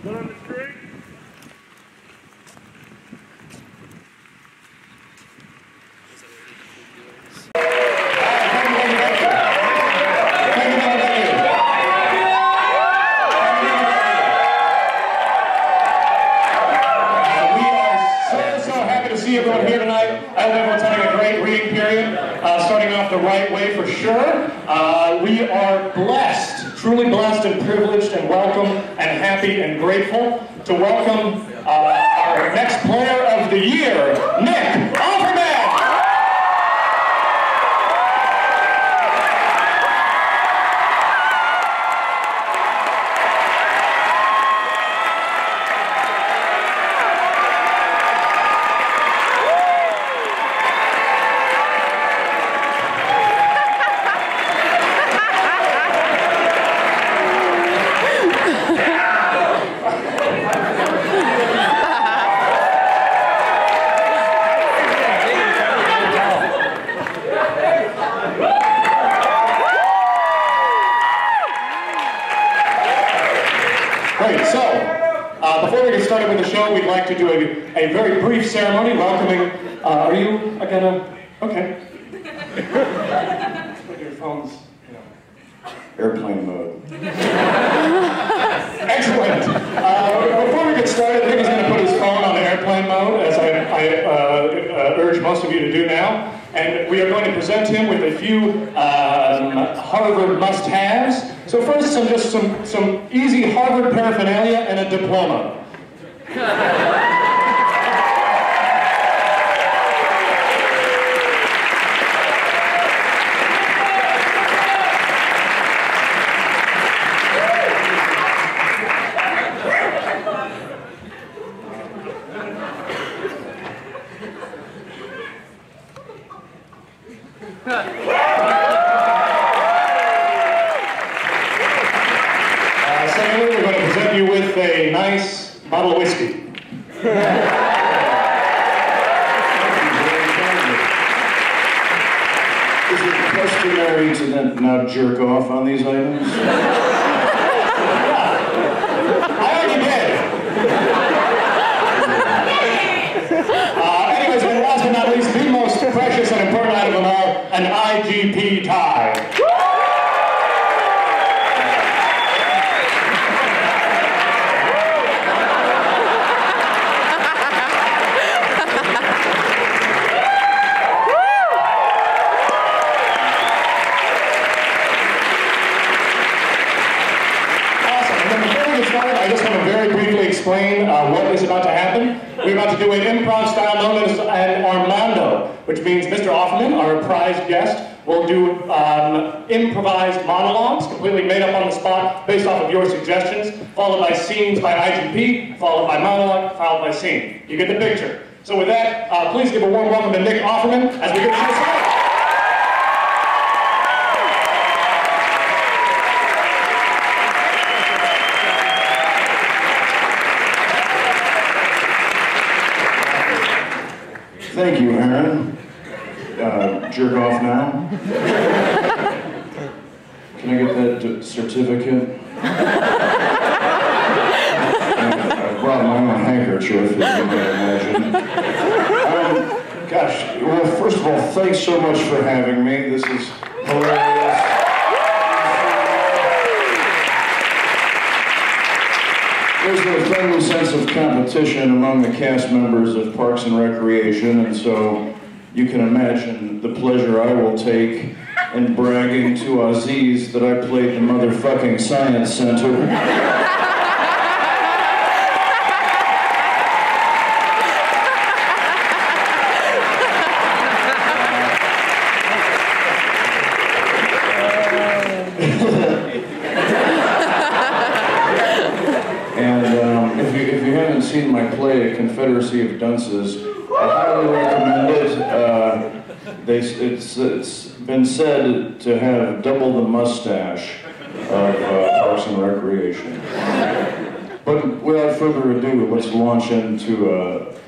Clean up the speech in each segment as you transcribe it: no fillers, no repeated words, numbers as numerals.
One on the string. Everyone here tonight. I hope everyone's having a great reading period, starting off the right way for sure. We are blessed, truly blessed and privileged and welcome and happy and grateful to welcome our next player of the year, Nick Offerman! Great, so before we get started with the show, we'd like to do a very brief ceremony welcoming, are you gonna, okay. Put your phones, airplane mode. Excellent. Before we get started, Nick is going to put his phone on airplane mode, as I urge most of you to do now. And we are going to present him with a few Harvard must-haves. So first, some easy Harvard paraphernalia and a diploma. Secondly, we're going to present you with a nice bottle of whiskey. Is it customary to then not jerk off on these items? I already did. Anyways, and last but not least, the most precious and important item of all, an IGP tie. I just want to very briefly explain what is about to happen. We're about to do an improv style known as an Armando, which means Mr. Offerman, our prized guest, will do improvised monologues, completely made up on the spot, based off of your suggestions, followed by scenes by IGP, followed by monologue, followed by scene. You get the picture. So with that, please give a warm welcome to Nick Offerman as we get to the show. Thank you, Aaron. Jerk off now. Can I get that certificate? I brought my own handkerchief, as you might imagine. Gosh, well, first of all, thanks so much for having me. This is hilarious. There's a friendly sense of competition among the cast members of Parks and Recreation, and so you can imagine the pleasure I will take in bragging to Aziz that I played the motherfucking Science Center. If you haven't seen my play, A Confederacy of Dunces, I highly recommend it. It's been said to have double the mustache of Parks and Recreation. But without further ado, let's launch into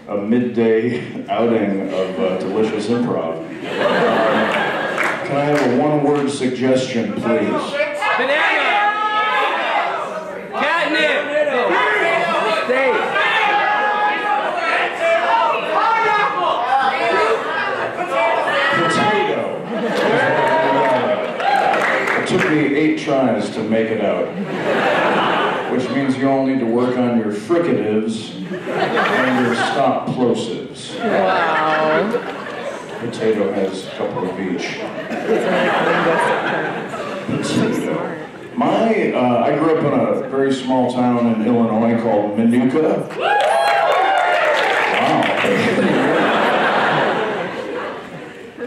a midday outing of delicious improv. Can I have a one-word suggestion, please? Banana! Catnip! tries to make it out. Which means you all need to work on your fricatives and your stop plosives. Wow. Potato has a couple of each. Potato. I grew up in a very small town in Illinois called Minooka. Wow.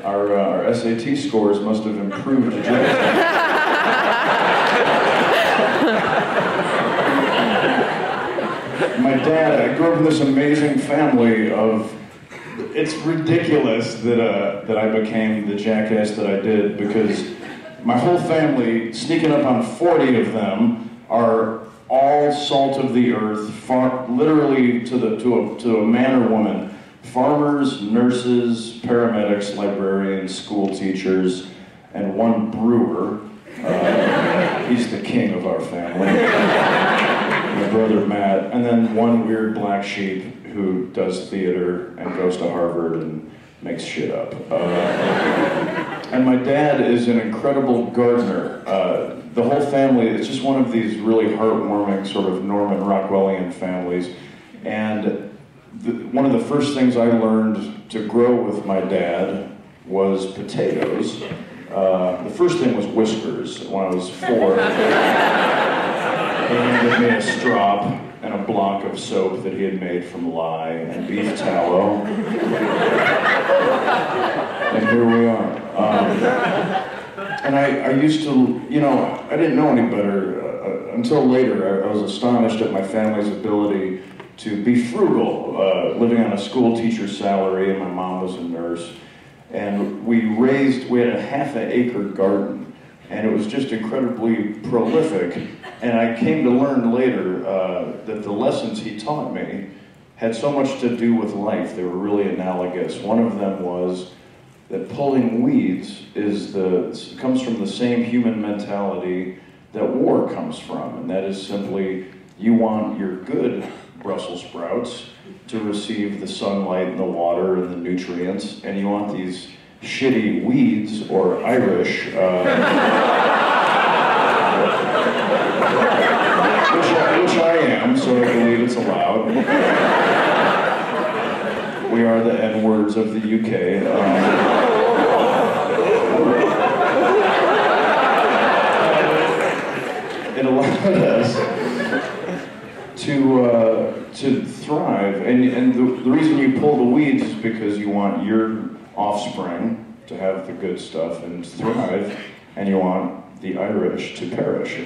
Our SAT scores must have improved a bit. My dad, I grew up in this amazing family of, it's ridiculous that I became the jackass that I did, because my whole family, sneaking up on 40 of them, are all salt of the earth, literally to a man or woman. Farmers, nurses, paramedics, librarians, school teachers, and one brewer. He's the king of our family. My brother Matt, and then one weird black sheep who does theater and goes to Harvard and makes shit up. And my dad is an incredible gardener. The whole family, it's just one of these really heartwarming sort of Norman Rockwellian families. And one of the first things I learned to grow with my dad was potatoes. The first thing was whiskers when I was 4. He handed me a strop and a block of soap that he had made from lye and beef tallow. And here we are. And I used to, I didn't know any better until later. I was astonished at my family's ability to be frugal, living on a school teacher's salary, and my mom was a nurse. And we had a half-acre garden, and it was just incredibly prolific. And I came to learn later that the lessons he taught me had so much to do with life. They were really analogous. One of them was that pulling weeds comes from the same human mentality that war comes from, and that is simply you want your good Brussels sprouts to receive the sunlight and the water and the nutrients, and you want these shitty weeds, or Irish, which I am, so I believe it's allowed. We are the N-words of the UK. It allowed us to thrive, and the reason you pull the weeds is because you want your offspring to have the good stuff and thrive, and you want the Irish to perish.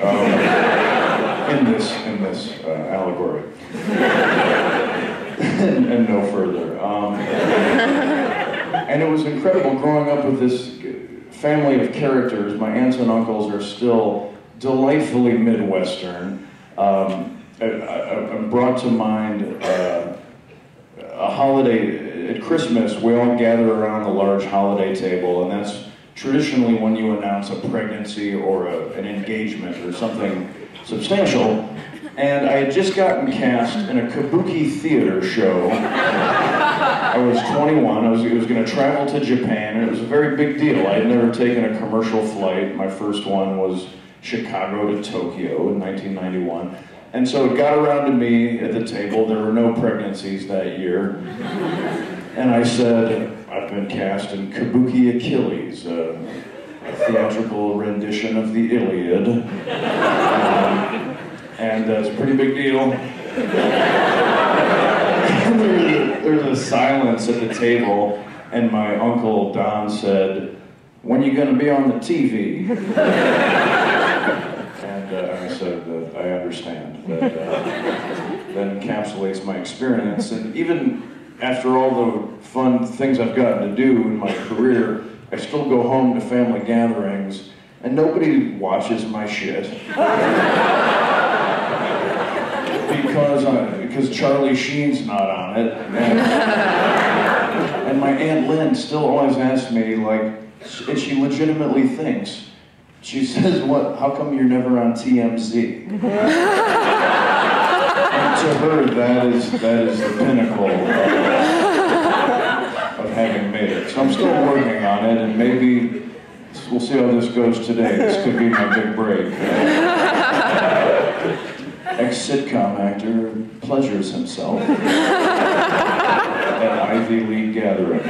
In this allegory, and no further. And it was incredible growing up with this family of characters. My aunts and uncles are still delightfully Midwestern. I'm brought to mind a holiday. At Christmas, we all gather around a large holiday table, and that's traditionally when you announce a pregnancy or an engagement or something substantial. And I had just gotten cast in a kabuki theater show. I was 21, I was going to travel to Japan, and it was a very big deal. I had never taken a commercial flight. My first one was Chicago to Tokyo in 1991. And so it got around to me at the table. There were no pregnancies that year. And I said, I've been cast in Kabuki Achilles, a theatrical rendition of the Iliad. And that's a pretty big deal. There's a silence at the table, and my uncle Don said, "When are you going to be on the TV?" And I said, I understand. That encapsulates my experience. And even after all the fun things I've gotten to do in my career, I still go home to family gatherings, and nobody watches my shit. Because Charlie Sheen's not on it. And my Aunt Lynn still always asks me, like, and she legitimately thinks, she says, how come you're never on TMZ? And to her, that is the pinnacle of having made it. So I'm still working on it, and maybe we'll see how this goes today. This could be my big break. Ex-sitcom actor pleasures himself at Ivy League gathering.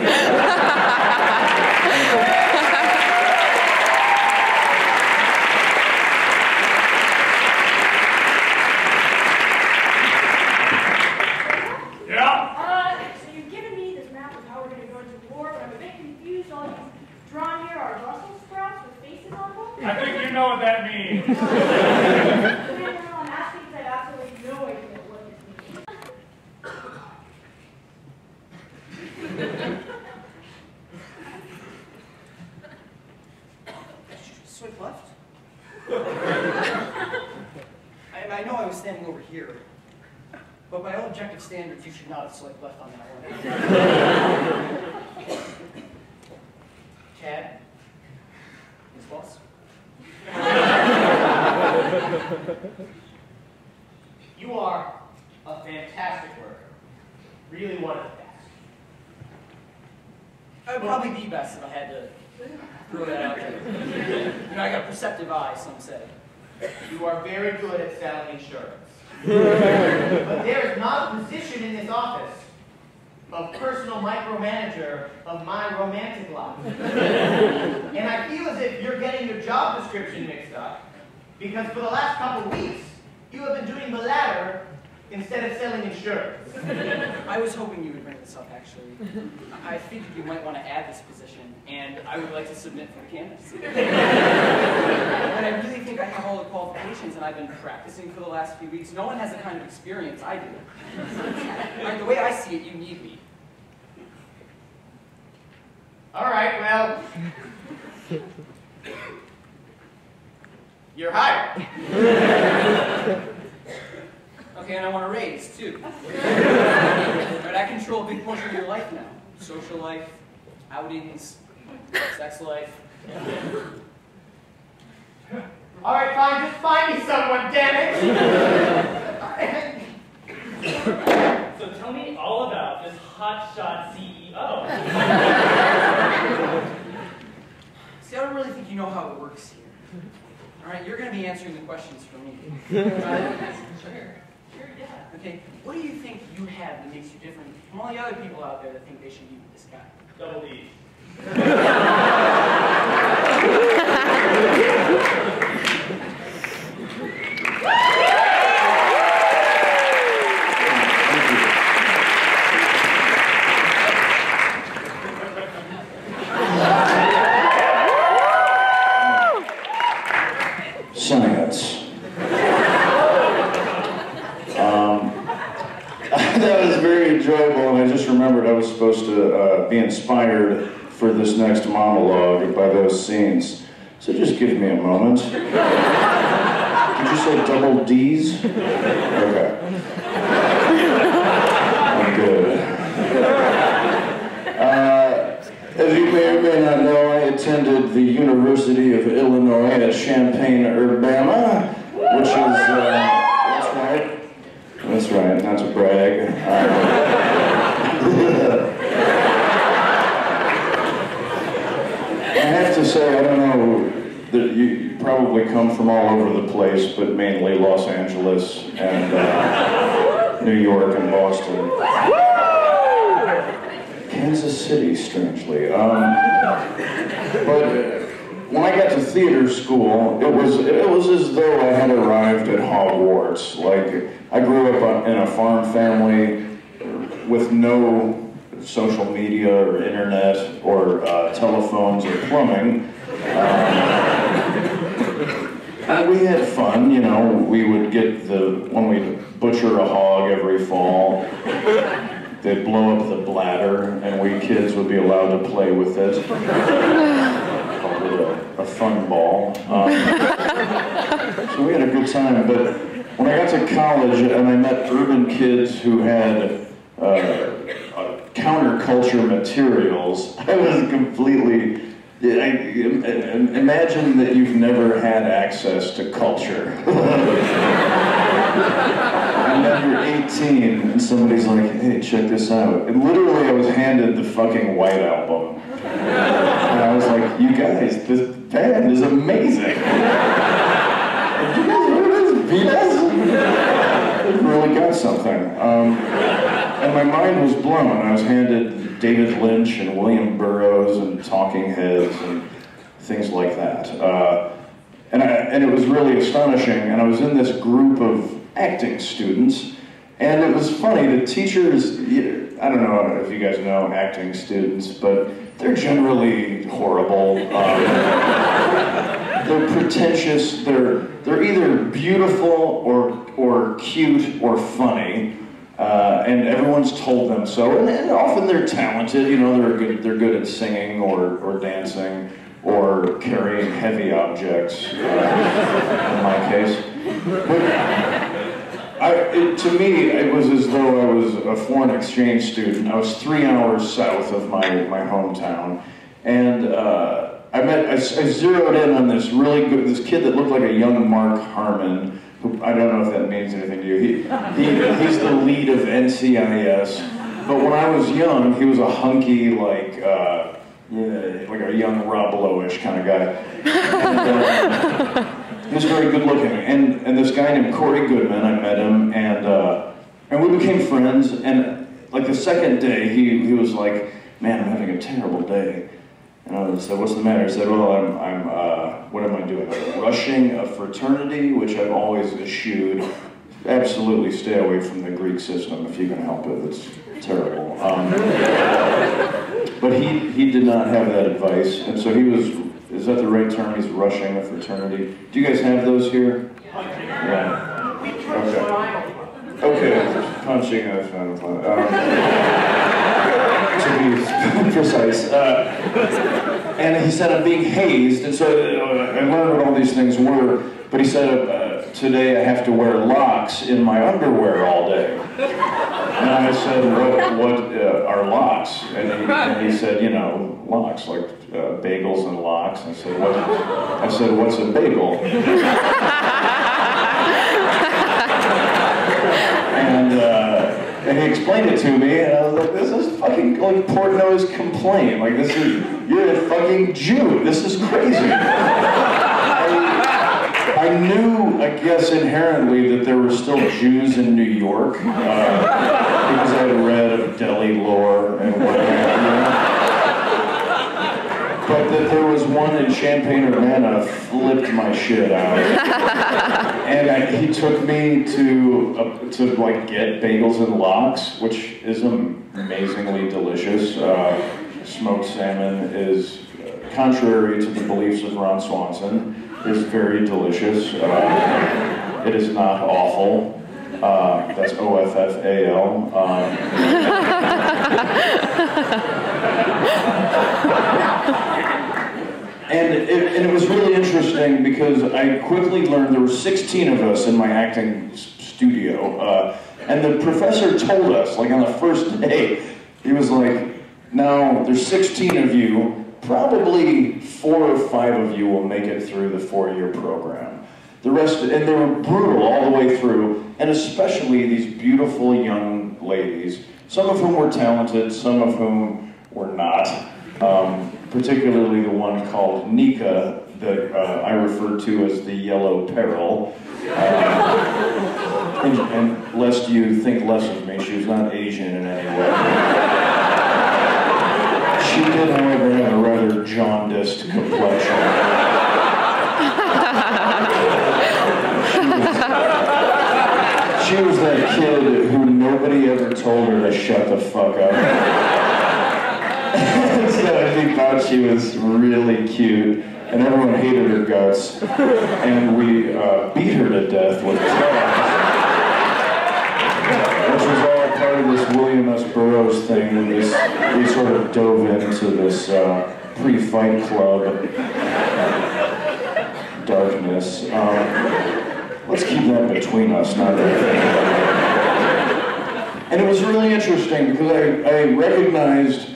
I think you know what that means. I'm asking because I have absolutely no idea what this means. Swipe left? I know I was standing over here, but by all objective standards, you should not have swiped left on that one. Chad? Miss Boss? You are a fantastic worker. Really one of the best. I would probably be best if I had to throw that out there. You know, I got a perceptive eye, some say. You are very good at selling insurance. But there is not a position in this office of personal micromanager of my romantic life. And I feel as if you're getting your job description mixed up, because for the last couple of weeks, you have been doing the latter instead of selling insurance. I was hoping you would bring this up, actually. I figured you might want to add this position, and I would like to submit for the candidacy. And I really think I have all the qualifications, and I've been practicing for the last few weeks. No one has the kind of experience I do. Right, the way I see it, you need me. All right, well, you're hired. Okay, and I want a raise, too. Right, I control a big portion of your life now. Social life, outings, sex life. All right, fine, just find me someone, damn it! So tell me all about this hotshot CEO. See, I don't really think you know how it works here. All right, you're going to be answering the questions for me. Sure, yeah. Okay, what do you think you have that makes you different from all the other people out there that think they should be with this guy? Double D. Science. That was very enjoyable, and I just remembered I was supposed to be inspired for this next monologue by those scenes. So just give me a moment. Did you say double D's? Okay. I'm good. As you may or may not know, I attended the University of Illinois at Champaign-Urbana, which is, that's right, not to brag. I have to say, I don't know, that you probably come from all over the place, but mainly Los Angeles and New York and Boston. Kansas City, strangely. But when I got to theater school, it was as though I had arrived at Hogwarts. Like, I grew up in a farm family with no social media or internet or telephones or plumbing. And we had fun, you know. We would get when we'd butcher a hog every fall, they'd blow up the bladder, and we kids would be allowed to play with it. Called it a fun ball. So we had a good time, but when I got to college and I met urban kids who had counterculture materials, I was completely... imagine that you've never had access to culture. And then you're 18 and somebody's like, hey, check this out. And literally I was handed the fucking White Album. And I was like, you guys, band is amazing. Did you guys hear this? Beatles? It really got something. And my mind was blown. I was handed David Lynch and William Burroughs and Talking Heads and things like that. And it was really astonishing. And I was in this group of acting students. And it was funny, the teachers, I don't know if you guys know acting students, but they're generally horrible. They're pretentious, they're either beautiful or cute or funny, and everyone's told them so. And often they're talented, you know, they're good at singing or dancing or carrying heavy objects, in my case. To me, it was as though I was a foreign exchange student. I was 3 hours south of my hometown, and I zeroed in on this kid that looked like a young Mark Harmon, who I don't know if that means anything to you. He's the lead of NCIS, but when I was young, he was a hunky, like a young Rob Lowe-ish kind of guy. And, he was very good looking, and this guy named Corey Goodman, I met him, and we became friends, and like the second day, he was like, man, I'm having a terrible day. And I said, what's the matter? He said, well, I'm what am I doing? I'm rushing a fraternity, which I've always eschewed. Absolutely stay away from the Greek system if you can help it, it's terrible. But he did not have that advice, and so he was, is that the right term? He's rushing a fraternity. Do you guys have those here? Yeah. Okay. Punching a final to be precise. And he said I'm being hazed, and so I learned what all these things were. But he said today I have to wear locks in my underwear all day. And I said, what are locks? And he said, you know, locks, like bagels and locks. I said, what's a bagel? And he explained it to me, and I was like, this is fucking like Portnoy's Complaint. Like, you're a fucking Jew. This is crazy. I knew, I guess, inherently that there were still Jews in New York, because I had read of deli lore and whatnot. But that there was one in Champaign-Urbana flipped my shit out. And he took me to like get bagels and lox, which is amazingly delicious. Smoked salmon is, contrary to the beliefs of Ron Swanson, is very delicious. It is not awful. That's O-F-F-A-L. And it was really interesting because I quickly learned there were 16 of us in my acting studio. And the professor told us, like on the first day, he was like, now there's 16 of you, probably 4 or 5 of you will make it through the 4-year program. The rest, and they were brutal all the way through, and especially these beautiful young ladies, some of whom were talented, some of whom were not. Particularly the one called Nika, that I refer to as the Yellow Peril. And lest you think less of me, she was not Asian in any way. She did, however, have a rather jaundiced complexion. She was that kid who nobody ever told her to shut the fuck up. So he thought she was really cute, and everyone hated her guts, and we beat her to death with clubs, which was all part of this William S. Burroughs thing. We sort of dove into this pre-fight club darkness. Let's keep that between us, not that. And it was really interesting because I recognized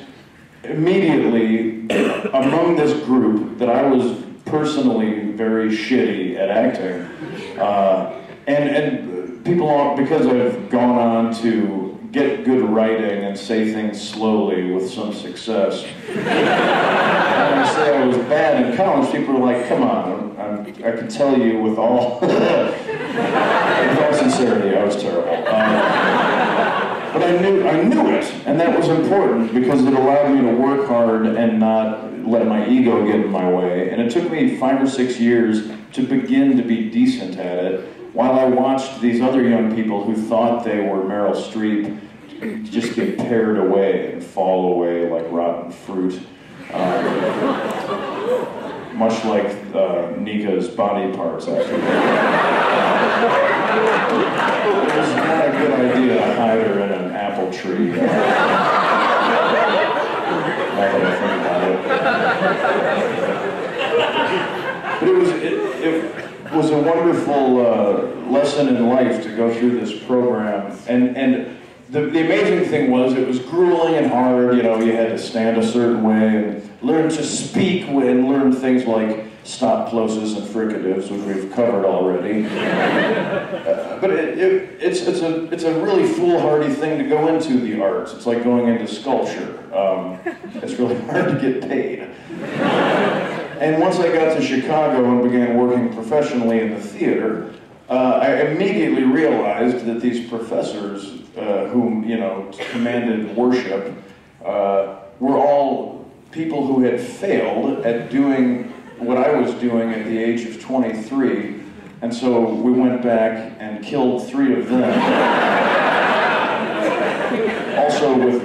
immediately among this group that I was personally very shitty at acting. And because I've gone on to get good writing and say things slowly with some success. When I say I was bad in college, people are like, come on, I can tell you with all, with all sincerity, I was terrible. But I knew it, and that was important because it allowed me to work hard and not let my ego get in my way. And it took me 5 or 6 years to begin to be decent at it, while I watched these other young people who thought they were Meryl Streep just get pared away and fall away like rotten fruit. Much like Nika's body parts, actually. It was not a good idea to hide her in an apple tree. Now that I think about it. But it was a wonderful lesson in life to go through this program. And the amazing thing was it was grueling and hard. You know, you had to stand a certain way and learn to speak and learn things like stop plosives and fricatives, which we've covered already. But it's a really foolhardy thing to go into the arts. It's like going into sculpture. It's really hard to get paid. And once I got to Chicago and began working professionally in the theater, I immediately realized that these professors whom, you know, commanded worship were all people who had failed at doing what I was doing at the age of 23, and so we went back and killed 3 of them. Also with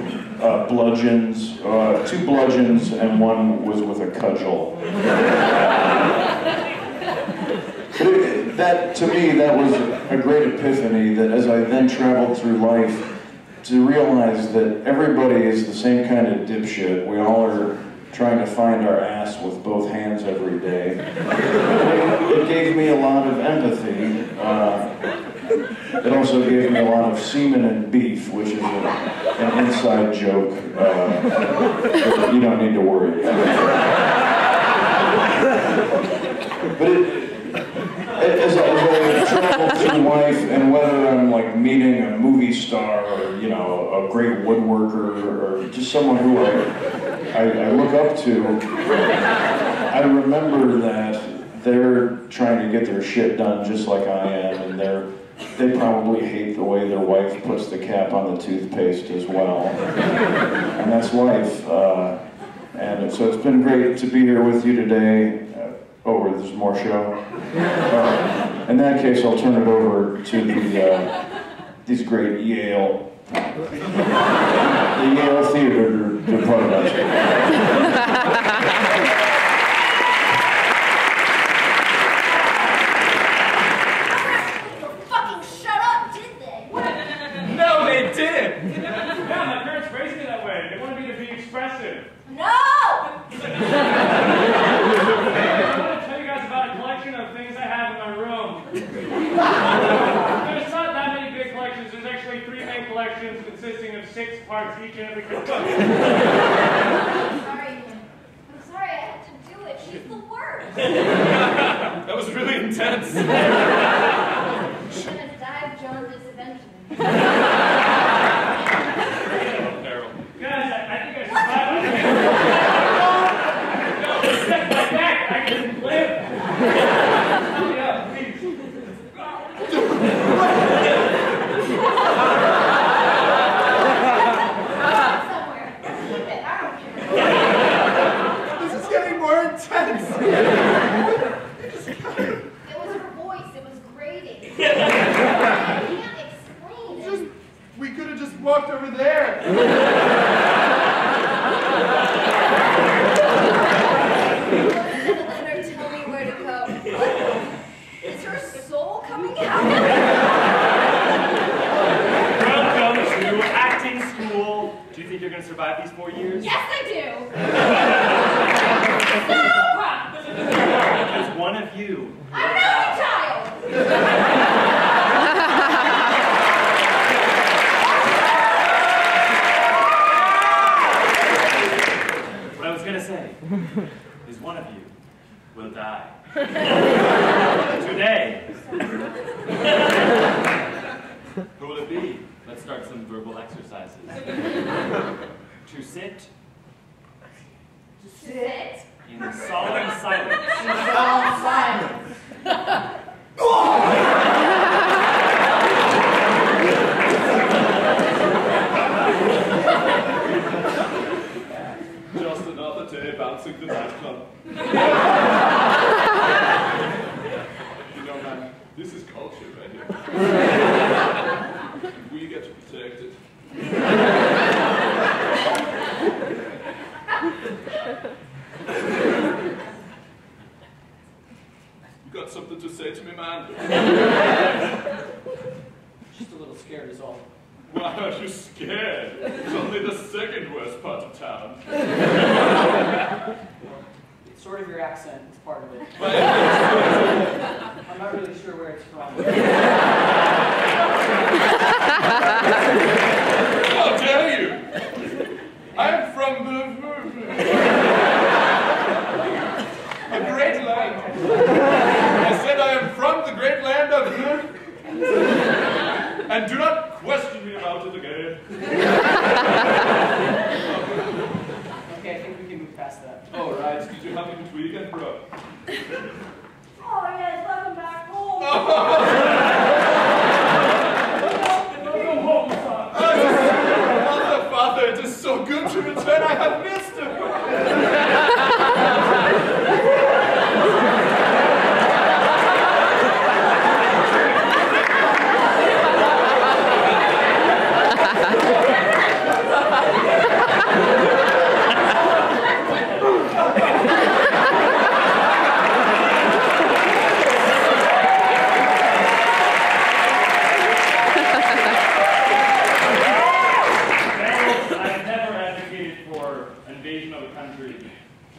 bludgeons, 2 bludgeons, and 1 was with a cudgel. That, to me, that was a great epiphany, that as I then traveled through life, to realize that everybody is the same kind of dipshit. We all are trying to find our ass with both hands every day. It gave me a lot of empathy. It also gave me a lot of semen and beef, which is an inside joke that you don't need to worry about. But as I travel through life, and whether I'm like meeting a movie star or, you know, a great woodworker or just someone who I look up to, I remember that they're trying to get their shit done just like I am, and they probably hate the way their wife puts the cap on the toothpaste as well. And that's life. And so it's been great to be here with you today. Oh, there's more show? In that case, I'll turn it over to these great Yale, the Yale Theater Department. Fucking shut up, did they? No, they didn't! Yeah, my parents raised me that way. They wanted me to be expressive. No! Things I have in my room. There's not that many big collections. There's actually 3 main collections consisting of 6 parts each and every book. I'm sorry I had to do it. She's the worst. That was really intense. She's gonna die of jaundice eventually. Guys, I think I survived. No, respect my back. I can live. Yeah, please. Somewhere. Keep it. I don't care. This is getting more intense. It was her voice. It was grating. I can't explain it. We could have just walked over there. Is her soul coming out? Welcome to acting school. Do you think you're going to survive these 4 years? Yes, I do. No! Because one of you. I'm an only child. What I was going to say is one of you will die. Today. will it be? Let's start some verbal exercises. To sit To sit. in solemn silence. Solemn silence. Just another day bouncing the nightclub. You know, man, this is culture right here. And we get to protect it. You got something to say to me, man? Just a little scared is all. Why are you scared? It's only the second worst part of town. It's sort of your accent. It's part of it. But I'm not really sure where it's from. how dare you? I'm from the great land. I said I am from the great land of and do not question me about it again. Okay, I think we can move past that. All right, did you have a good weekend, bro? Oh yes, welcome back home. Father, it is so good to return. I have missed him.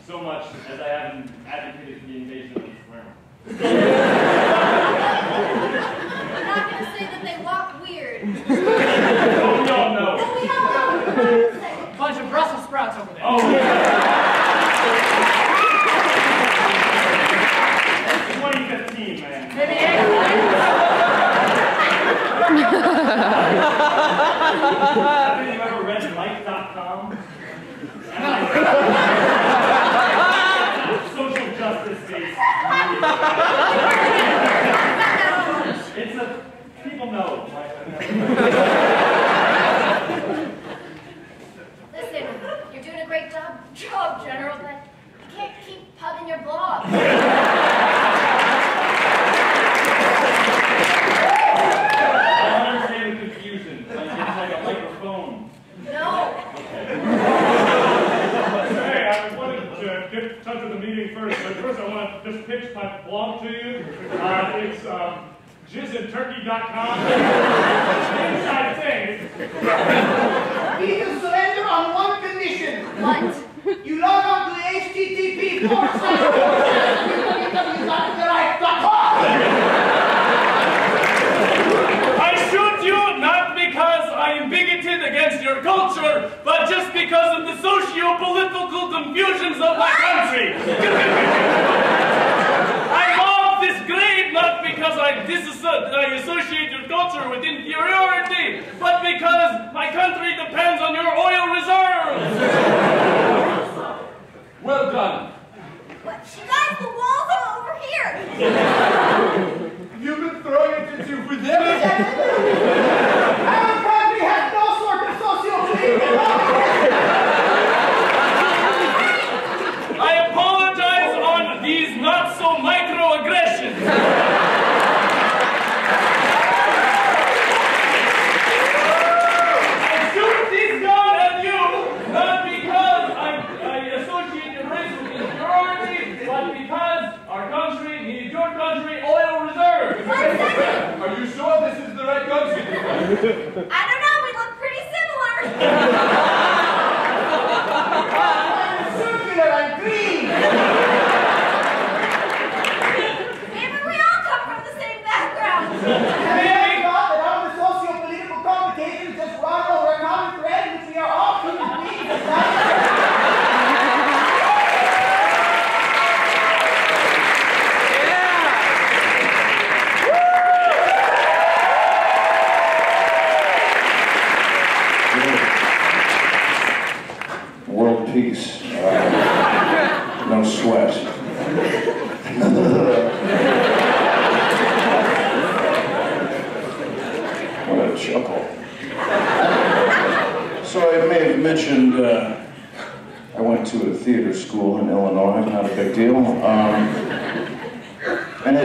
So much as I haven't advocated for the invasion of the sperm. I'm not gonna say that they walk weird. Oh, we all know. Oh, we all know. Bunch of Brussels sprouts over there. Oh, yeah. 2015, man. Maybe Haven't you ever read Life.com? Social justice based. It's a people know. Listen, you're doing a great job, General, but you can't keep pubbing your blog. I understand the confusion. It's like a microphone. No. Hey, I wanted to get in touch with the meeting first, but first I want to just pitch my blog to you. It's jizzinturkey.com. Inside thing. We will surrender on one condition. What? You log on to http://www.theright.com. I shoot you not because I am bigoted against your culture, but just because of the socio-political confusions of my country. I love this grade not because I associate your culture with inferiority, but because my country depends on your oil reserves. Well done. What? You guys, the walls are over here. You've been throwing it into with them. Our country has no sort of socio-political law. I apologize on these not so microaggressions. I shoot this gun at you not because I associate your race with inferiority, but because our country needs your country oil reserves. Are you sure this is the right country? I don't know, we look pretty similar. I'm circular and green. Maybe we all come from the same background. Have you ever thought that all the socio-political complications just run over a common thread which we are all human beings? peace. No sweat. What a chuckle. So I may have mentioned I went to a theater school in Illinois, not a big deal. And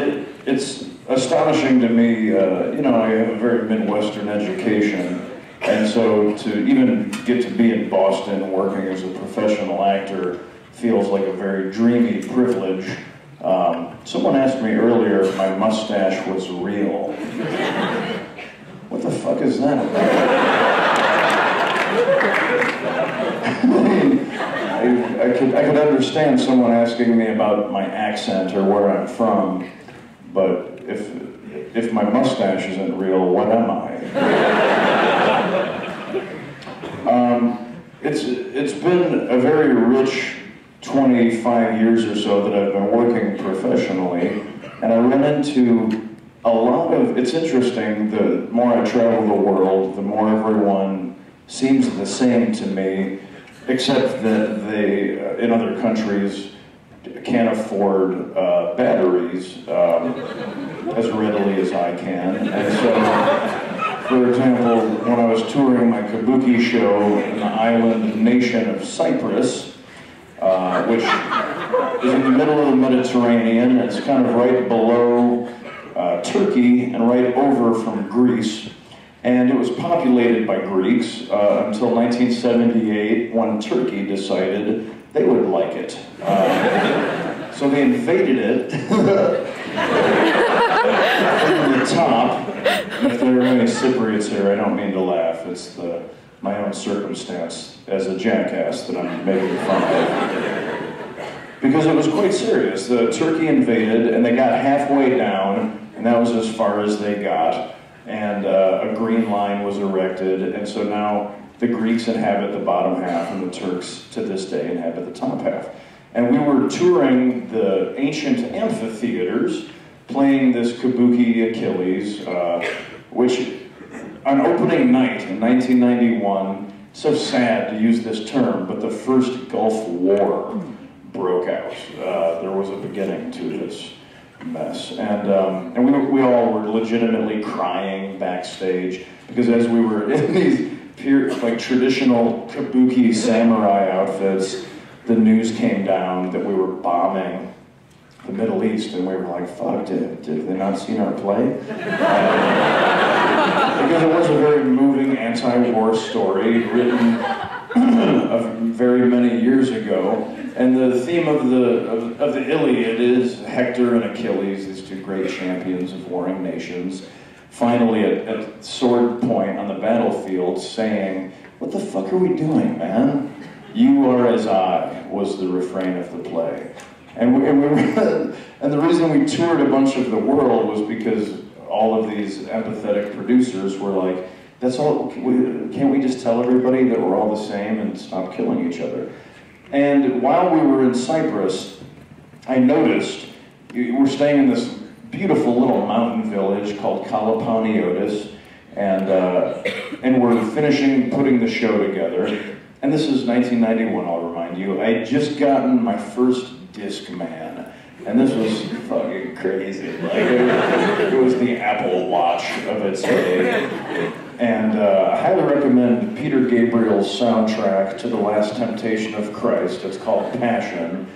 it's astonishing to me, you know, I have a very Midwestern education, and so to even get to be in Boston working as a professional actor feels like a very dreamy privilege. Someone asked me earlier if my mustache was real. What the fuck is that about? I could understand someone asking me about my accent or where I'm from, but if my mustache isn't real, what am I? It's been a very rich 25 years or so that I've been working professionally, and I run into a lot of, it's interesting, the more I travel the world, the more everyone seems the same to me, except that they, in other countries, can't afford batteries as readily as I can. And so, for example, when I was touring my kabuki show in the island nation of Cyprus, which is in the middle of the Mediterranean, it's kind of right below Turkey and right over from Greece. And it was populated by Greeks until 1978, when Turkey decided they would like it. So they invaded it from the top. If there are any Cypriots here, I don't mean to laugh. It's my own circumstance as a jackass that I'm making fun of. Because it was quite serious. The Turkey invaded, and they got halfway down, and that was as far as they got. And a green line was erected, and so now the Greeks inhabit the bottom half, and the Turks, to this day, inhabit the top half. And we were touring the ancient amphitheaters, playing this kabuki Achilles, which on opening night in 1991, so sad to use this term, but the first Gulf War broke out. There was a beginning to this mess, and we all were legitimately crying backstage because as we were in these like traditional kabuki samurai outfits, the news came down that we were bombing the Middle East, and we were like, "Fuck, did they not seen our play?" Because it was a very moving anti-war story written very many years ago. And the theme of the Iliad is Hector and Achilles, these two great champions of warring nations, finally at sword point on the battlefield saying, "What the fuck are we doing, man? You are as I," was the refrain of the play. And and the reason we toured a bunch of the world was because all of these empathetic producers were like, "That's all, can't we just tell everybody that we're all the same and stop killing each other?" And while we were in Cyprus, I noticed, we're staying in this beautiful little mountain village called Kalapaniotis, and we're finishing putting the show together. And this is 1991, I'll remind you. I had just gotten my first Discman, and this was fucking crazy. Like, it was the Apple Watch of its day. And I highly recommend Peter Gabriel's soundtrack to The Last Temptation of Christ. It's called Passion.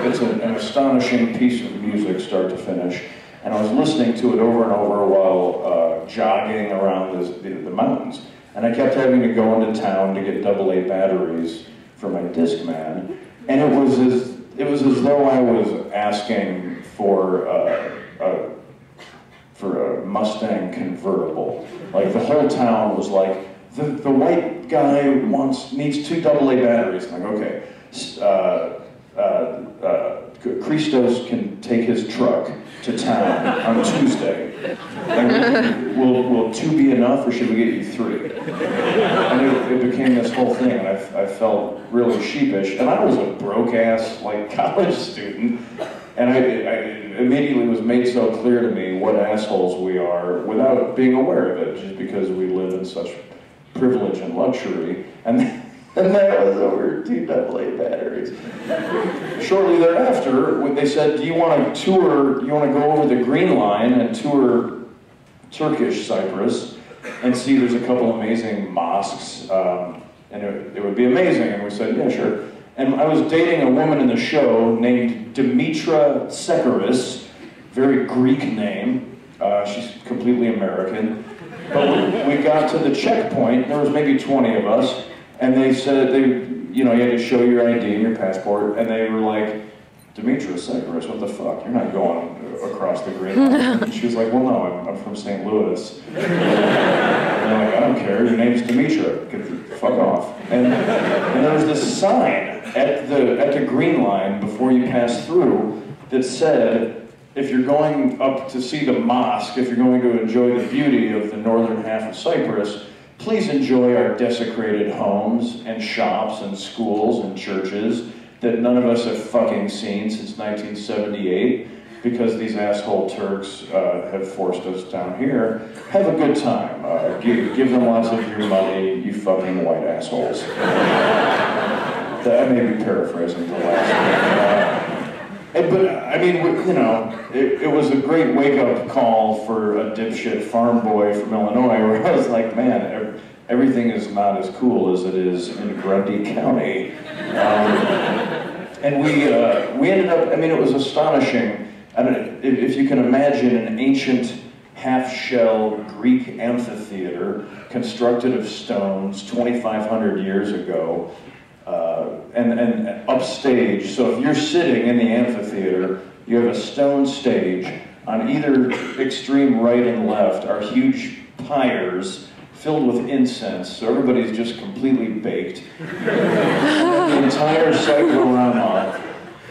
It's an astonishing piece of music, start to finish. And I was listening to it over and over while jogging around the mountains. And I kept having to go into town to get AA batteries for my Discman. And it was as though I was asking for a Mustang convertible. Like, the whole town was like, the white guy needs 2 AA batteries. I'm like, okay, Christos can take his truck to town on Tuesday. And will 2 be enough, or should we get you 3? And it became this whole thing, and I felt really sheepish. And I was a broke-ass, like, college student, and I immediately was made so clear to me what assholes we are without being aware of it, just because we live in such privilege and luxury. And And that was over 2 AA batteries. Shortly thereafter, when they said, do you want to tour, you want to go over the Green Line and tour Turkish Cyprus and see there's a couple amazing mosques, and it would be amazing. And we said, yeah, sure. And I was dating a woman in the show named Dimitra Sekaris, very Greek name. She's completely American. But we got to the checkpoint, there was maybe 20 of us, and they said, you had to show your ID and your passport, and they were like, Dimitra Sekaris, what the fuck? You're not going across the Green Line. And she was like, well, no, I'm from St. Louis. And they're like, I don't care, your name's Dimitra. Get the fuck off. And there was this sign at the Green Line before you pass through that said, if you're going up to see the mosque, if you're going to enjoy the beauty of the northern half of Cyprus, please enjoy our desecrated homes and shops and schools and churches that none of us have fucking seen since 1978 because these asshole Turks have forced us down here. Have a good time. Give them lots of your money, you fucking white assholes. I may be paraphrasing the last one. But, I mean, it was a great wake-up call for a dipshit farm boy from Illinois where I was like, man, everything is not as cool as it is in Grundy County. And we ended up, I mean, it was astonishing. I don't know, if you can imagine an ancient half-shell Greek amphitheater constructed of stones 2,500 years ago, and upstage. So if you're sitting in the amphitheater, you have a stone stage. On either extreme right and left are huge pyres filled with incense, so everybody's just completely baked. The entire cyclorama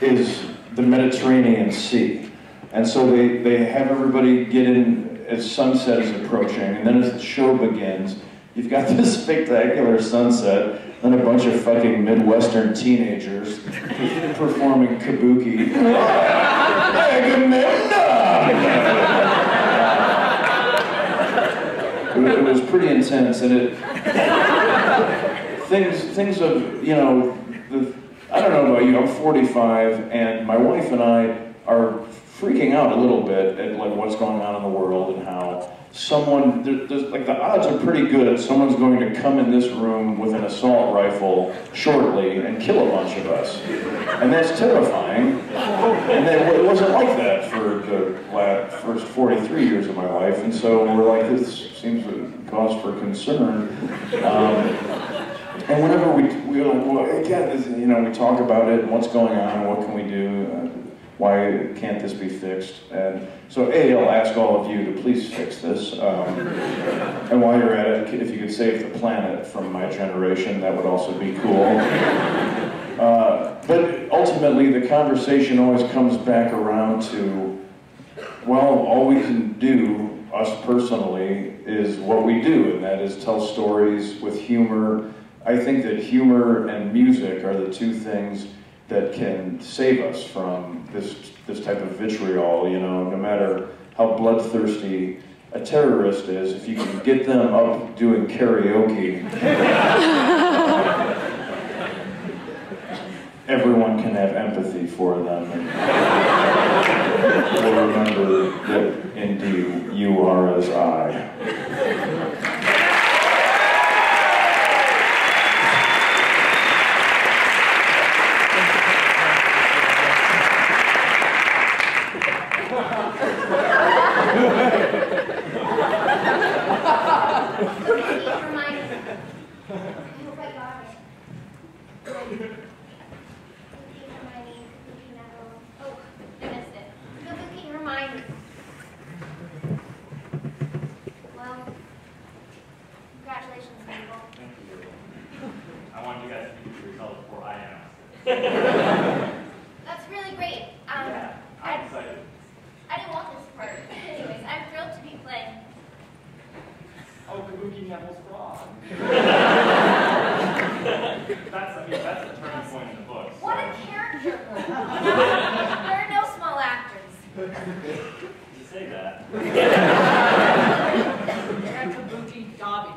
is the Mediterranean Sea. And so they have everybody get in as sunset is approaching, and then as the show begins, you've got this spectacular sunset, then a bunch of fucking Midwestern teenagers performing kabuki. It was pretty intense, and things of, I don't know about you, I'm 45, and my wife and I are freaking out a little bit at like what's going on in the world and how there's like the odds are pretty good someone's going to come in this room with an assault rifle shortly and kill a bunch of us. And that's terrifying. And it wasn't like that for the first 43 years of my life, and so we're like, this seems a cause for concern. And whenever we're like, well, again, we talk about it and what's going on, what can we do, why can't this be fixed? And so I'll ask all of you to please fix this. And while you're at it, if you could save the planet from my generation, that would also be cool. But ultimately, the conversation always comes back around to, well, all we can do, us personally, is what we do, and that is tell stories with humor. I think that humor and music are the two things that can save us from this type of vitriol, no matter how bloodthirsty a terrorist is, if you can get them up doing karaoke, everyone can have empathy for them, and will remember that indeed you are as I. That's really great. Yeah, I'm excited. I didn't want this part. Anyways, I'm thrilled to be playing. Oh, Kabuki Neville's frog. That's a turning point in the book. So. What a character! There are no small actors. You say that. And Kabuki Dobby.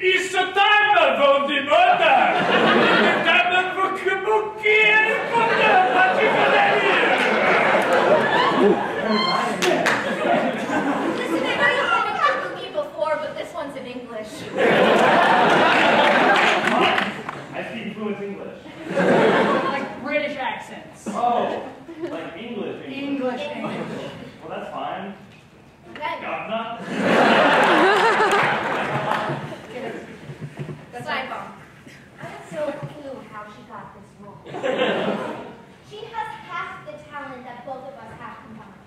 Ist der Timer von die Mutter? Der Timer von Kabuki and Mutter, what you gonna hear? Listen, I know you've been a Kabuki before, but this one's in English. I speak fluent English. Like British accents. Oh, like English. English. Well, that's fine. Okay. Governor. Sidebar. I have no clue how she got this role. She has half the talent that both of us have combined.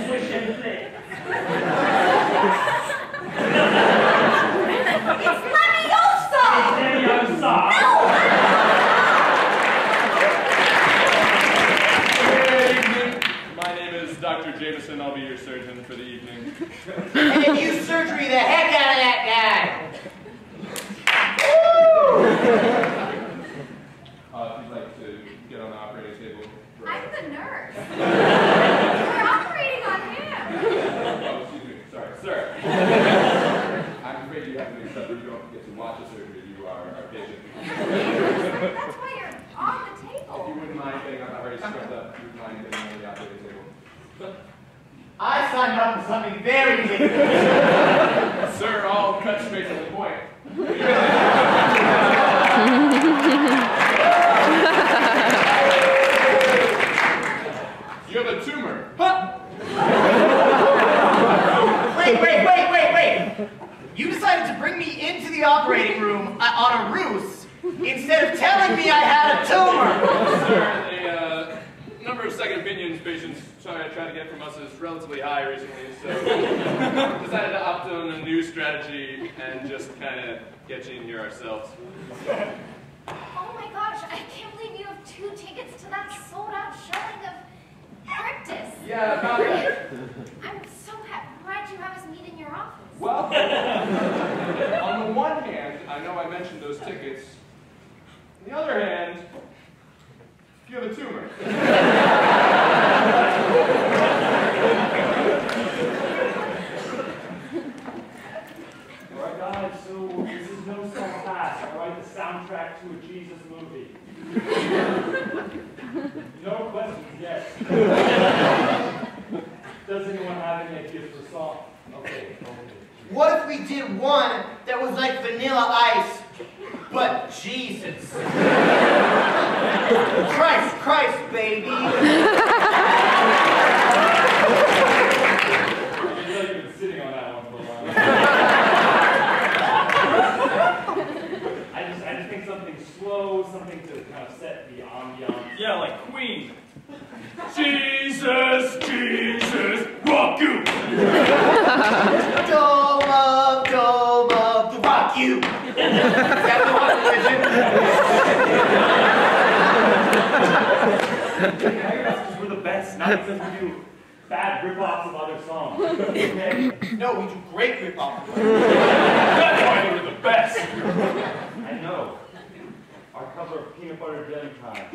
Swish and flick. It's Leviosa! Leviosa. My name is Dr. Jameson. I'll be your surgeon for the evening. And then you surgery the heck out of that guy. If you'd like to get on the operating table. I'm the nurse. We're operating on him. Oh, excuse me. Sorry, sir. I'm afraid you have to accept that you don't get to watch a surgery. You are our patient. That's why you're on the If you table. wouldn't mind getting up, I've already scrubbed up. If you wouldn't mind getting on the operating table. I signed up for something very different. Sir, I'll cut straight to the point. You have a tumor. Huh? Wait. You decided to bring me into the operating room on a ruse instead of telling me I had a tumor. Sir, the number of second opinions patients try to get from us is relatively high recently, so decided to opt on a new strategy and just kind of get you in here ourselves. Oh my gosh, I can't believe you have 2 tickets to that sold-out showing of Practice. Yeah, about that. I'm so happy. Why'd you have us meet in your office? Well, on the one hand, I know I mentioned those tickets. On the other hand, you have a tumor. Alright guys, so this is no small task, alright? The soundtrack to a Jesus movie. No questions, yes. Does anyone have any ideas for song? Okay. What if we did one that was like Vanilla Ice, but Jesus? Christ, baby. I feel like you've been sitting on that one for a while. I just think something slow, something to kind of set the ambiance. Yeah, like Queen. Jesus, rock you! Dome of the rock you. Is that the one? We're the best, not because we do bad rip-offs of other songs. Okay? No, we do great rip-off. That's why we're the best! I know. Our cover of Peanut Butter Jelly Time,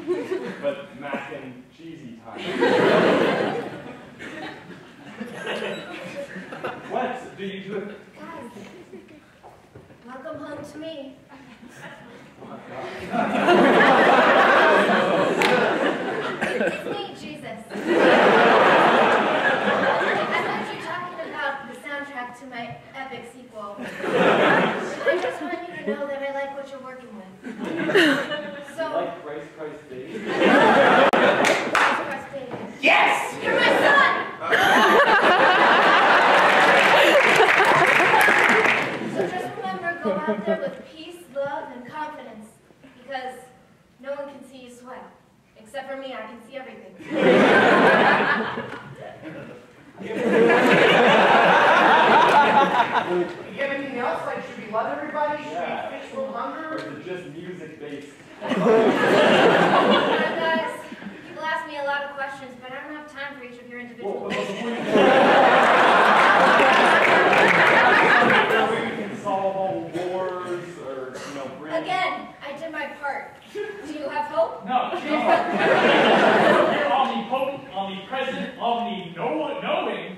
but mac and cheesy time. What do you do? Guys, welcome home to me. It's me, Jesus. I heard you talking about the soundtrack to my epic sequel. I just want you to know that I like what you're working with. So, Like Christ, baby? Christ, baby. Yes! You're my son! So just remember, go out there with peace, love, and confidence, because no one can see you sweat. Except for me, I can see everything. You have anything else? Like, should we love everybody? Should we fix world Or hunger? is it just music-based? Guys, people ask me a lot of questions, but I don't have time for each of your individual Well, questions. we can solve all wars, or, bring... Again, I did my part. Do you have hope? No. You're omnipotent, omnipresent, omni-knowing.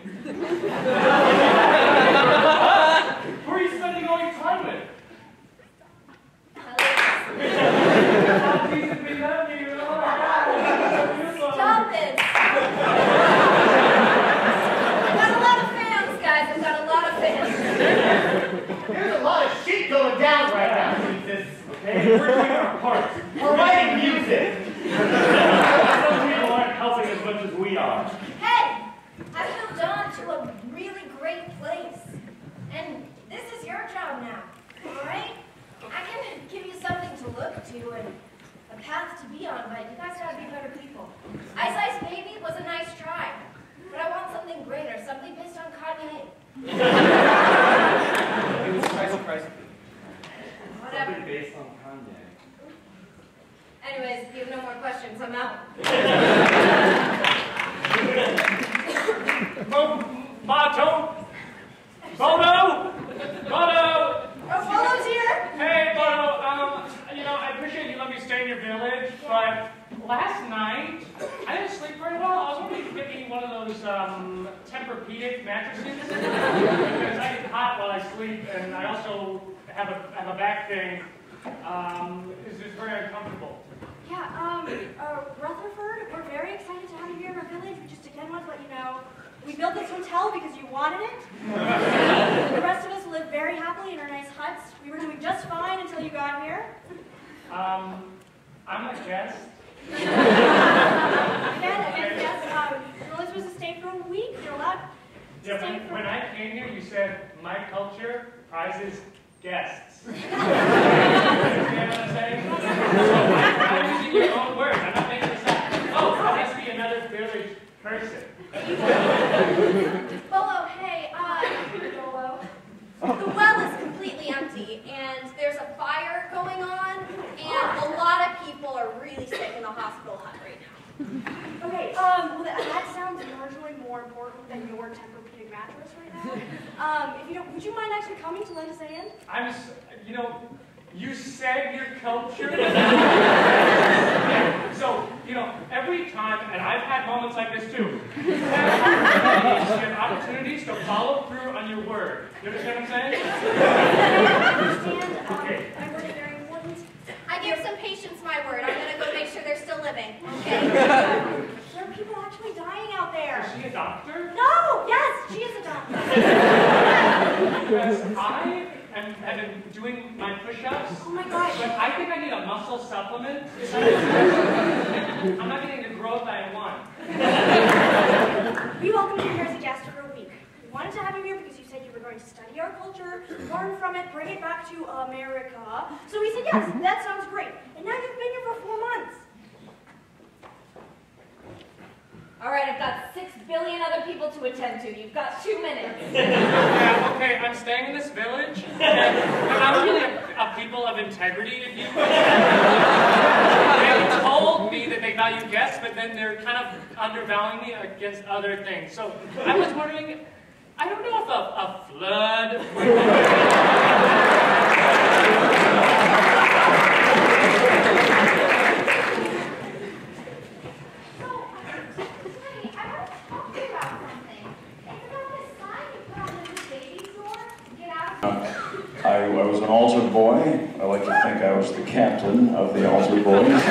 Who are you spending all your time with? Stop it! I've got a lot of fans, guys. I've got a lot of fans. There's a lot of shit going down right now, Jesus. Hey, we're doing our part. We're writing music. Some people aren't helping as much as we are. Hey! I've moved on to a really great place. And this is your job now, alright? I can give you something to look to and a path to be on, but you guys gotta be better people. Ice Ice Baby was a nice try, but I want something greater, something based on Kanye. It was Christ. Whatever. Something based on Kanye. Anyways, if you have no more questions, I'm out. Bono? Bono? Oh, Polo's here! Hey, Bono, you know, I appreciate you letting me stay in your village, but last night, I didn't sleep very well. I was wondering if you could get me one of those, Tempur-Pedic mattresses, because I get hot while I sleep, and I also have a back thing. It's just very uncomfortable. Yeah, Rutherford, we're very excited to have you here in our village. We just again want to let you know, we built this hotel because you wanted it. The rest of us live very happily in our nice huts. We were doing just fine until you got here. I'm a guest. Again, yes, you're only supposed to stay for a week. You're allowed to Yeah, stay for when I came here, you said, my culture prizes guests. You understand what I'm saying? I'm using your own words. I'm not making this up. Oh, there has to be another village person. Bolo, hey, Bolo. The well is completely empty, and there's a fire going on, and a lot of people are really sick in the hospital hut right now. Okay, well, that sounds marginally more important than your Tempur-Pedic mattress right now. If you don't, would you mind actually coming to lend us a hand? You know, you said your culture. So, you know, every time, and I've had moments like this too, you have opportunities to follow through on your word. You understand what I'm saying? I understand. Okay. My word is very important. I give some patients my word. I'm gonna go make sure they're still living. Okay? There are people actually dying out there. Is she a doctor? No! Yes, she is a doctor. Because I have been doing my push-ups. Oh my gosh. But I think I need a muscle supplement. I'm not getting the growth I want. We welcomed you here as a guest for a week. We wanted to have you here because you said you were going to study our culture, learn from it, bring it back to America. So we said, yes, that sounds great. And now you've been here for 4 months. All right, I've got 6 billion other people to attend to. You've got 2 minutes. Yeah, okay, I'm staying in this village, and I'm really a people of integrity, if you will. They told me that they value guests, but then they're kind of undervaluing me against other things. So I was wondering, I don't know if a flood I was an altar boy. I like to think I was the captain of the altar boys.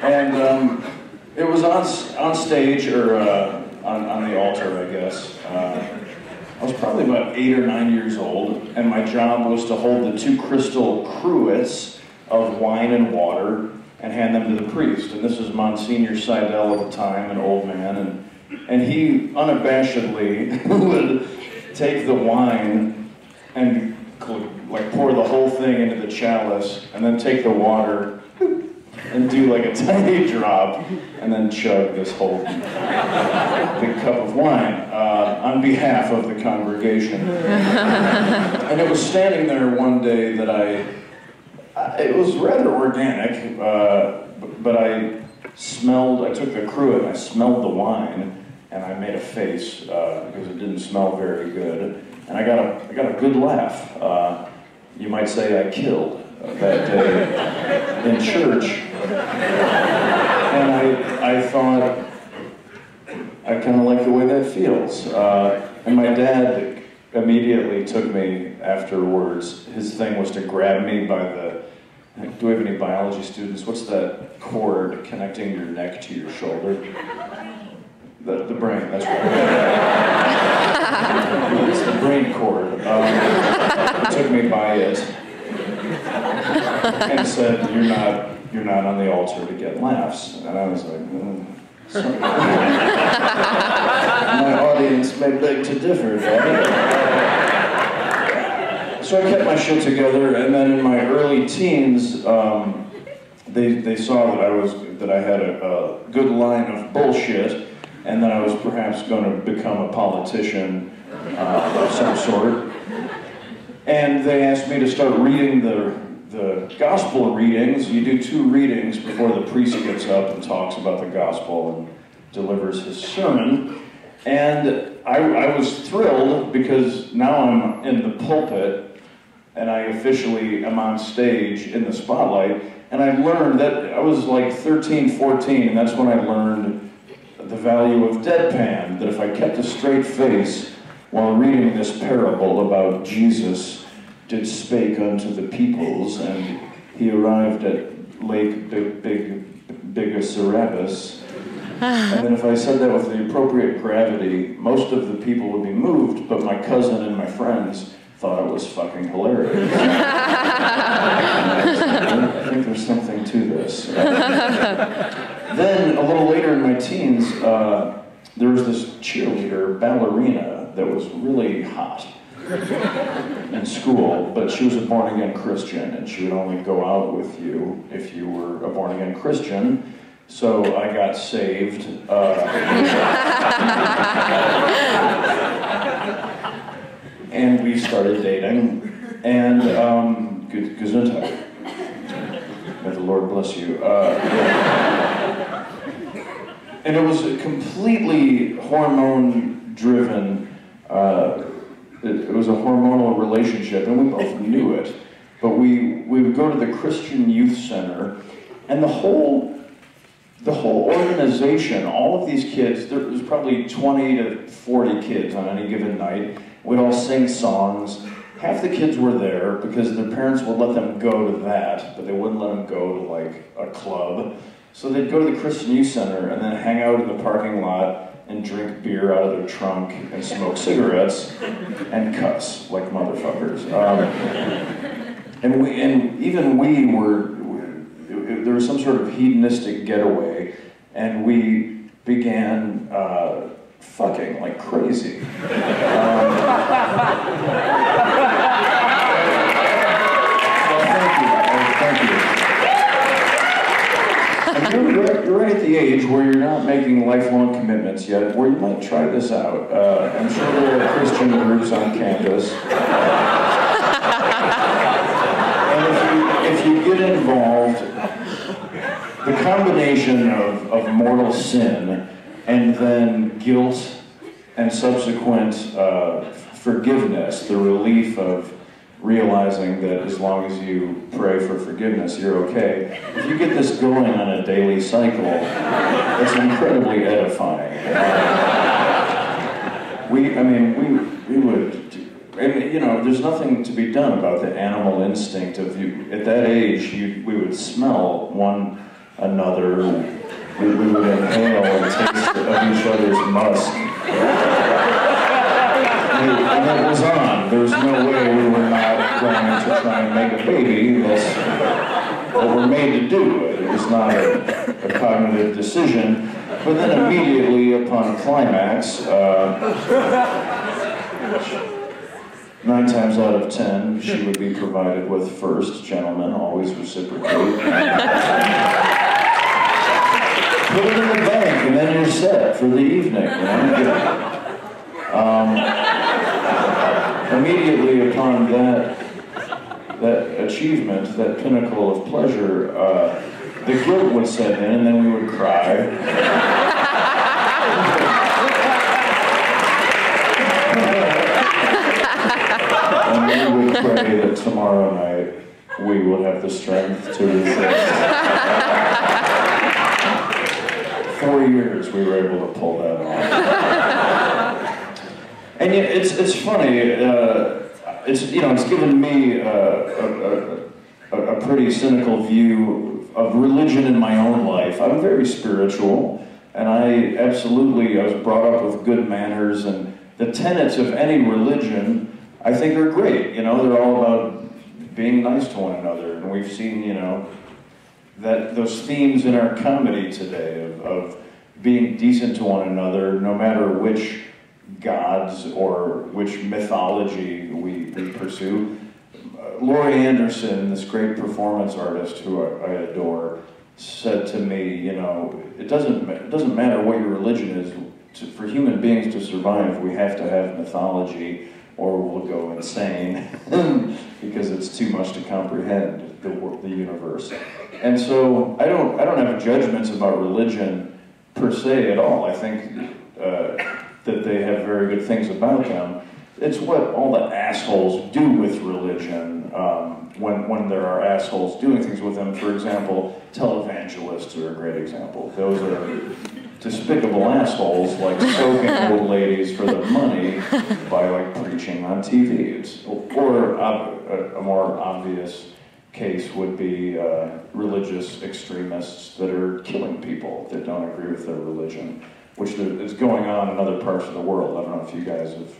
And it was on stage, or on the altar, I guess. I was probably about 8 or 9 years old, and my job was to hold the 2 crystal cruets of wine and water and hand them to the priest. And this is Monsignor Seidel at the time, an old man, and he unabashedly would take the wine and like pour the whole thing into the chalice, and then take the water and do like a tiny drop, and then chug this whole big cup of wine on behalf of the congregation. And it was standing there one day that it was rather organic, but I took the cruet and I smelled the wine, and I made a face because it didn't smell very good, and I got a good laugh. You might say I killed that day in church. And I thought, I kind of like the way that feels. And my dad immediately took me afterwards. His thing was to grab me by the, do we have any biology students? What's that cord connecting your neck to your shoulder? The brain, that's right. It's the brain cord. He took me by it and said, you're not on the altar to get laughs. And I was like, sorry. My audience may beg to differ, Daddy. So I kept my shit together, and then in my early teens, they saw that I had a good line of bullshit, and that I was perhaps going to become a politician of some sort. And they asked me to start reading the gospel readings. You do 2 readings before the priest gets up and talks about the gospel and delivers his sermon. And I was thrilled because now I'm in the pulpit and I officially am on stage in the spotlight. And I learned that I was like 13, 14, and that's when I learned the value of deadpan, that if I kept a straight face while reading this parable about Jesus did spake unto the peoples, and he arrived at Lake Bigasarabas, and then if I said that with the appropriate gravity, most of the people would be moved, but my cousin and my friends thought it was fucking hilarious. I think there's something to this. Then, a little later in my teens, there was this cheerleader, ballerina, that was really hot in school, but she was a born-again Christian, and she would only go out with you if you were a born-again Christian. So I got saved. And we started dating, and Gesundheit. May the Lord bless you. And it was a completely hormone-driven, it was a hormonal relationship, and we both knew it. But we would go to the Christian Youth Center, and the whole organization, all of these kids, there was probably 20 to 40 kids on any given night. We'd all sing songs. Half the kids were there because their parents would let them go to that, but they wouldn't let them go to like a club. So they'd go to the Christian Youth Center and then hang out in the parking lot and drink beer out of their trunk and smoke cigarettes and cuss like motherfuckers. And even we were, there was some sort of hedonistic getaway, and we began fucking like crazy. Well, thank you. And you're right at the age where you're not making lifelong commitments yet, where you might try this out. I'm sure there are Christian groups on campus. And if you get involved, the combination of mortal sin and then guilt and subsequent forgiveness, the relief of realizing that as long as you pray for forgiveness, you're okay. If you get this going on a daily cycle, it's incredibly edifying. We would, and you know, there's nothing to be done about the animal instinct of you. At that age, we would smell one another. We would inhale and taste of each other's musk. And that was on. There was no way we were not going to try and make a baby. That's what we're made to do. It was not a cognitive decision. But then immediately upon climax, 9 times out of 10, she would be provided with first. Gentlemen, always reciprocate. Put it in the bank, and then you're set for the evening. You know? Immediately upon that achievement, that pinnacle of pleasure, the guilt would set in, and then we would cry. And we would pray that tomorrow night we will have the strength to resist. 4 years we were able to pull that off. And yet, it's funny. It's given me a pretty cynical view of religion in my own life. I'm very spiritual, and I was brought up with good manners, and the tenets of any religion, I think, are great. You know, they're all about being nice to one another, and we've seen, that those themes in our comedy today of being decent to one another, no matter which gods or which mythology we pursue. Laurie Anderson, this great performance artist who I adore, said to me, it doesn't matter what your religion is. For human beings to survive, we have to have mythology, or we'll go insane because it's too much to comprehend the universe. And so I don't have judgments about religion per se at all. I think that they have very good things about them. It's what all the assholes do with religion when there are assholes doing things with them. For example, televangelists are a great example. Those are despicable assholes, like soaking old ladies for their money by preaching on TV. Or a more obvious case would be religious extremists that are killing people that don't agree with their religion, which is going on in other parts of the world. I don't know if you guys have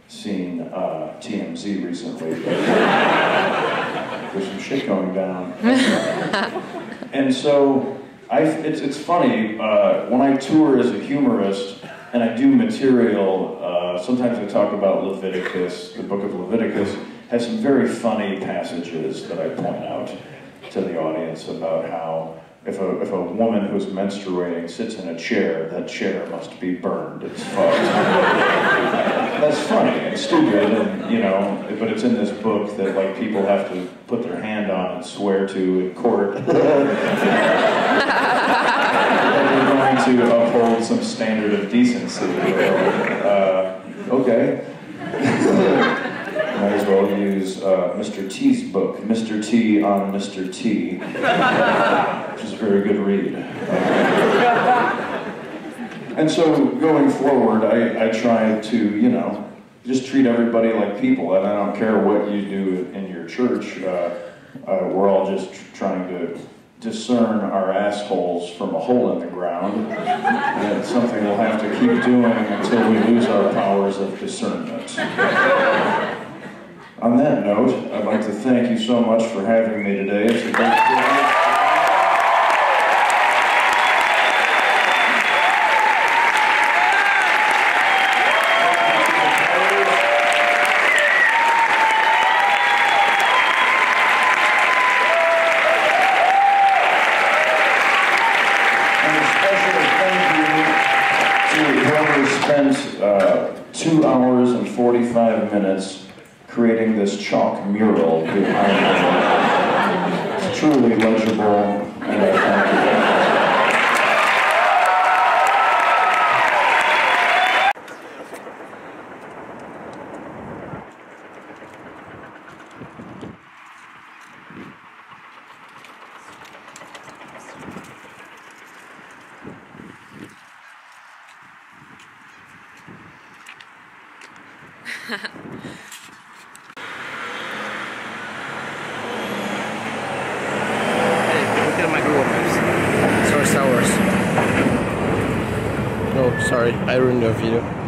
seen TMZ recently, but there's some shit going down. And so, it's funny, when I tour as a humorist and I do material, sometimes I talk about Leviticus. The book of Leviticus has some very funny passages that I point out to the audience about how if a woman who's menstruating sits in a chair, that chair must be burned. It's fucked. That's funny and stupid, and but it's in this book that people have to put their hand on and swear to in court. That they're going to uphold some standard of decency. Okay. Might as well use Mr. T's book, Mr. T on Mr. T, which is a very good read. And so going forward, I try to, just treat everybody like people, and I don't care what you do in your church. We're all just trying to discern our assholes from a hole in the ground, and it's something we'll have to keep doing until we lose our powers of discernment. On that note, I'd like to thank you so much for having me today. It's a great privilege. And a special thank you to whoever spent 2 hours and 45 minutes creating this chalk mural behind me. It's truly legible, and I thank you. Star Wars. No, sorry, I ruined your video.